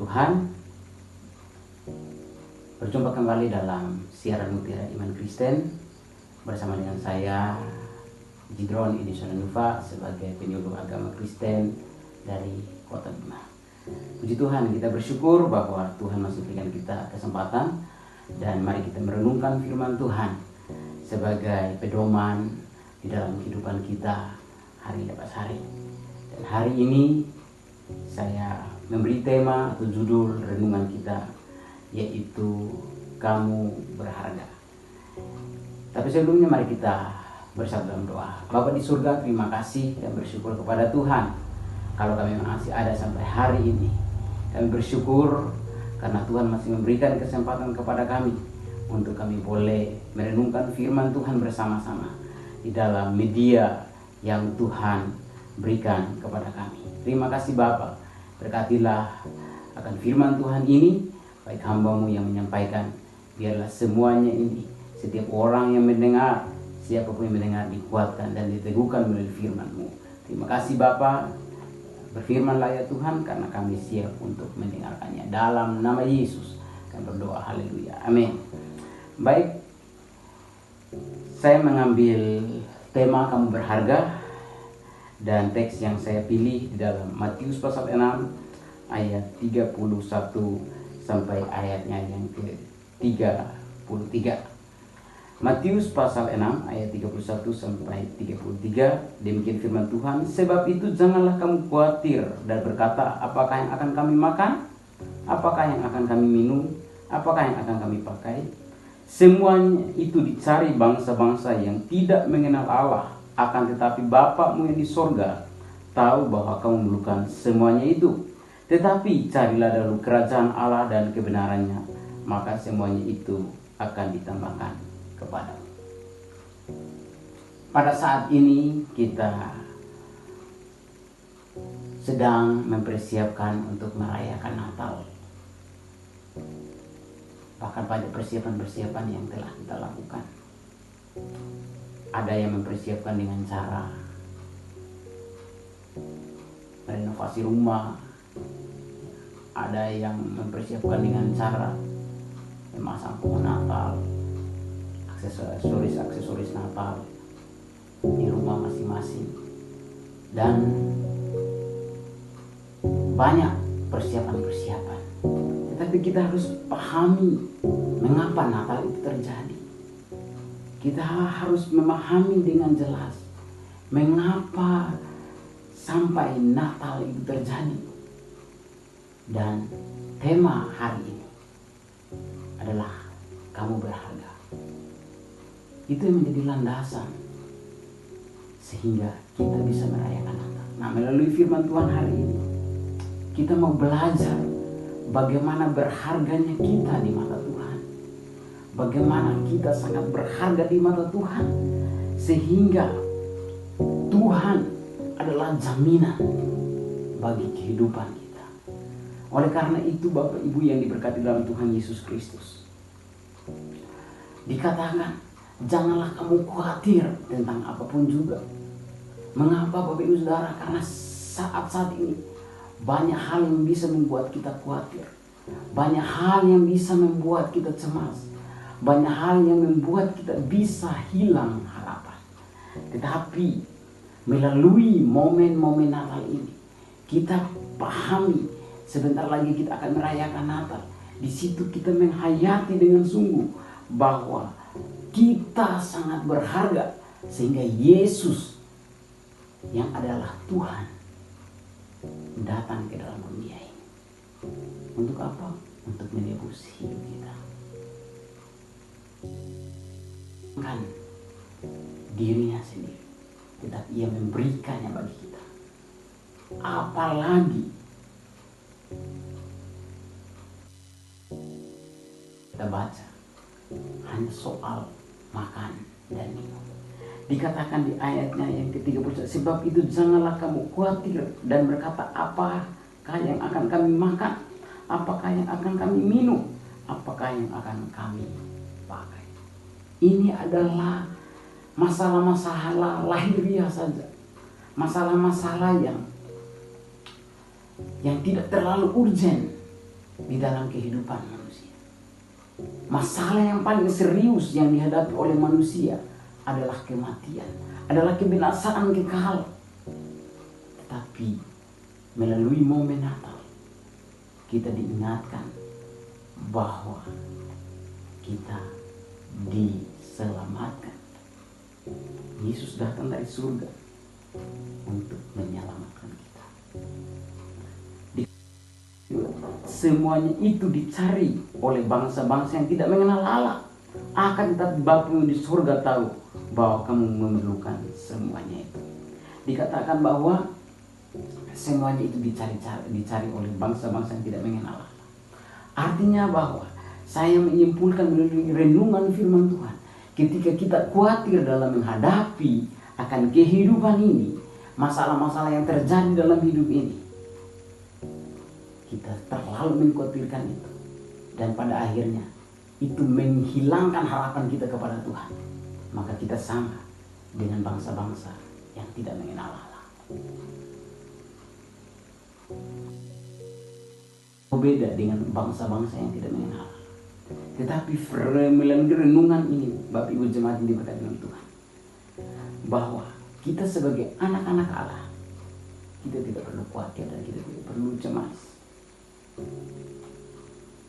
Tuhan, berjumpa kembali dalam siaran Mutiara Iman Kristen bersama dengan saya Jidron Idisonanufa sebagai penyuluh agama Kristen dari Kota Bima. Puji Tuhan, kita bersyukur bahwa Tuhan masih berikan kita kesempatan dan mari kita merenungkan firman Tuhan sebagai pedoman di dalam kehidupan kita hari lepas hari. Dan hari ini saya memberi tema atau judul renungan kita, yaitu kamu berharga. Tapi sebelumnya mari kita bersatu dalam doa. Bapa di surga, terima kasih dan bersyukur kepada Tuhan kalau kami masih ada sampai hari ini. Kami bersyukur karena Tuhan masih memberikan kesempatan kepada kami untuk kami boleh merenungkan firman Tuhan bersama-sama di dalam media yang Tuhan berikan kepada kami. Terima kasih Bapa, berkatilah akan firman Tuhan ini, baik hamba-Mu yang menyampaikan, biarlah semuanya ini, setiap orang yang mendengar, siapapun yang mendengar, dikuatkan dan diteguhkan melalui firman-Mu. Terima kasih Bapa, berfirmanlah ya Tuhan, karena kami siap untuk mendengarkannya. Dalam nama Yesus kami berdoa, haleluya, amin. Baik, saya mengambil tema kamu berharga, dan teks yang saya pilih di dalam Matius pasal 6 ayat 31 sampai ayatnya yang ke-33. Matius pasal 6 ayat 31 sampai 33, demikian firman Tuhan. Sebab itu janganlah kamu khawatir dan berkata, apakah yang akan kami makan? Apakah yang akan kami minum? Apakah yang akan kami pakai? Semuanya itu dicari bangsa-bangsa yang tidak mengenal Allah. Akan tetapi Bapa-Mu yang di sorga tahu bahwa kamu memerlukan semuanya itu. Tetapi carilah dahulu kerajaan Allah dan kebenarannya, maka semuanya itu akan ditambahkan kepadamu. Pada saat ini kita sedang mempersiapkan untuk merayakan Natal. Bahkan pada persiapan-persiapan yang telah kita lakukan. Ada yang mempersiapkan dengan cara renovasi rumah. Ada yang mempersiapkan dengan cara memasang pohon Natal, aksesoris Natal di rumah masing-masing. Dan banyak persiapan-persiapan. Tetapi kita harus pahami mengapa Natal itu terjadi. Kita harus memahami dengan jelas mengapa sampai Natal itu terjadi. Dan tema hari ini adalah kamu berharga. Itu yang menjadi landasan sehingga kita bisa merayakan Natal. Nah, melalui firman Tuhan hari ini kita mau belajar bagaimana berharganya kita di mata Tuhan. Bagaimana kita sangat berharga di mata Tuhan, sehingga Tuhan adalah jaminan bagi kehidupan kita. Oleh karena itu Bapak Ibu yang diberkati dalam Tuhan Yesus Kristus, dikatakan janganlah kamu khawatir tentang apapun juga. Mengapa Bapak Ibu Saudara? Karena saat-saat ini banyak hal yang bisa membuat kita khawatir. Banyak hal yang bisa membuat kita cemas. Banyak hal yang membuat kita bisa hilang harapan. Tetapi melalui momen-momen Natal ini, kita pahami sebentar lagi kita akan merayakan Natal. Di situ kita menghayati dengan sungguh bahwa kita sangat berharga, sehingga Yesus yang adalah Tuhan datang ke dalam dunia ini. Untuk apa? Untuk menebus hidup kita. Bukan dirinya sendiri, tetapi ia memberikannya bagi kita. Apalagi kita baca hanya soal makan dan minum. Dikatakan di ayatnya yang ke-31, sebab itu janganlah kamu khawatir dan berkata, apakah yang akan kami makan? Apakah yang akan kami minum? Apakah yang akan kami pakai? Ini adalah masalah-masalah lahiriah saja. Masalah-masalah yang tidak terlalu urgen. di dalam kehidupan manusia. Masalah yang paling serius yang dihadapi oleh manusia adalah kematian, adalah kebinasaan kekal. Tetapi melalui momen Natal kita diingatkan bahwa kita diselamatkan. Yesus datang dari surga untuk menyelamatkan kita. Semuanya itu dicari oleh bangsa-bangsa yang tidak mengenal Allah. Akan tetapi Bapamu di surga tahu bahwa kamu memerlukan semuanya itu. Dikatakan bahwa semuanya itu dicari oleh bangsa-bangsa yang tidak mengenal Allah. Artinya bahwa saya menyimpulkan melalui renungan firman Tuhan, ketika kita khawatir dalam menghadapi akan kehidupan ini, masalah-masalah yang terjadi dalam hidup ini, kita terlalu mengkhawatirkan itu, dan pada akhirnya itu menghilangkan harapan kita kepada Tuhan. Maka kita sama dengan bangsa-bangsa yang tidak mengenal Allah. Berbeda dengan bangsa-bangsa yang tidak mengenal Allah. Tetapi melalui renungan ini, Bapak Ibu jemaat yang diberkati oleh Tuhan, bahwa kita sebagai anak-anak Allah, kita tidak perlu khawatir dan kita tidak perlu cemas.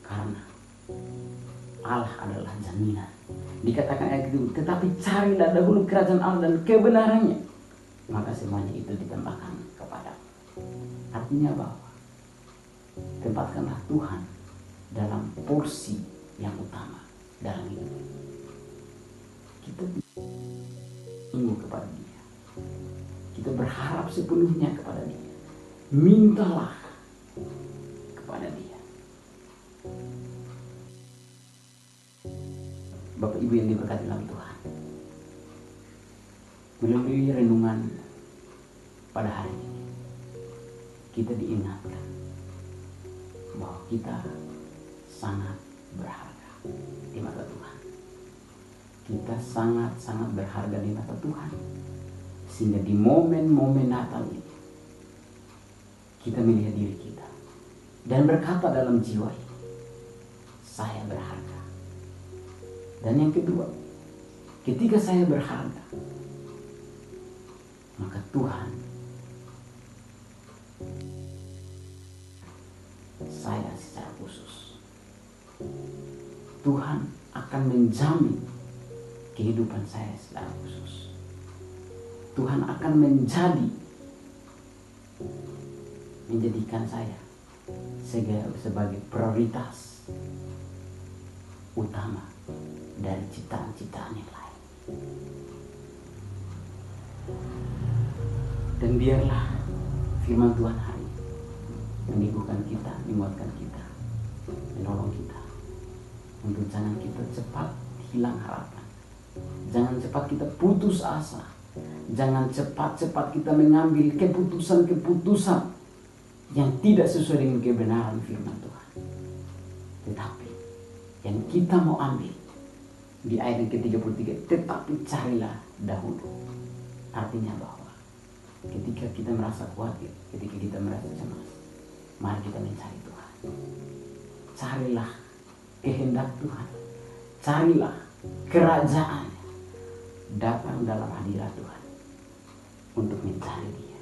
Karena Allah adalah jaminan. Dikatakan ayat itu, tetapi carilah dahulu kerajaan Allah dan kebenarannya, maka semuanya itu ditambahkan kepadamu. Artinya bahwa tempatkanlah Tuhan dalam porsi yang utama dalam hidup. Kita tunggu kepada Dia. Kita berharap sepenuhnya kepada Dia. Mintalah kepada Dia. Bapak Ibu yang diberkati dalam Tuhan, melalui renungan pada hari ini, kita diingatkan bahwa kita sangat berharga di mata Tuhan. Kita sangat-sangat berharga di mata Tuhan. Sehingga di momen-momen Natal ini, kita melihat diri kita dan berkata dalam jiwa ini, saya berharga. Dan yang kedua, ketika saya berharga, maka Tuhan saya secara khusus. Tuhan akan menjamin kehidupan saya secara khusus. Tuhan akan menjadikan saya sebagai prioritas utama dari ciptaan-ciptaan yang lain. Dan biarlah firman Tuhan hari ini meneguhkan kita, menguatkan kita, menolong kita untuk jangan kita cepat hilang harapan, jangan cepat kita putus asa, jangan cepat-cepat kita mengambil keputusan-keputusan yang tidak sesuai dengan kebenaran firman Tuhan. Tetapi yang kita mau ambil di ayat yang ke-33, tetapi carilah dahulu. Artinya bahwa ketika kita merasa khawatir, ketika kita merasa cemas, mari kita mencari Tuhan. Carilah kehendak Tuhan, carilah kerajaan, datang dalam hadirat Tuhan untuk mencari Dia.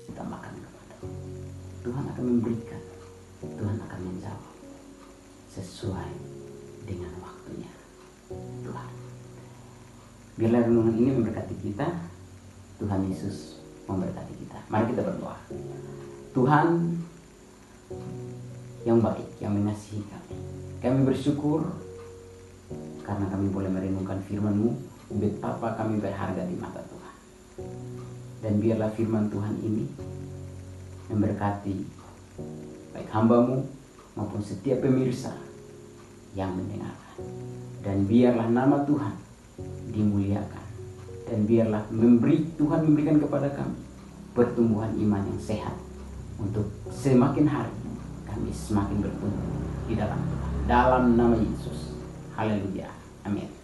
Kita makan kepada Tuhan, akan memberikan, Tuhan akan menjawab sesuai dengan waktunya Tuhan. Biarlah renungan ini memberkati kita. Tuhan Yesus memberkati kita. Mari kita berdoa. Tuhan yang baik, yang mengasihi kami, kami bersyukur karena kami boleh merenungkan firman-Mu. Betapa kami berharga di mata Tuhan. Dan biarlah firman Tuhan ini memberkati baik hamba-Mu maupun setiap pemirsa yang mendengarkan. Dan biarlah nama Tuhan dimuliakan. Dan biarlah Tuhan memberikan kepada kami pertumbuhan iman yang sehat, untuk semakin hari kami semakin bertumbuh di dalam Tuhan. Dalam nama Yesus. Haleluya. Amin.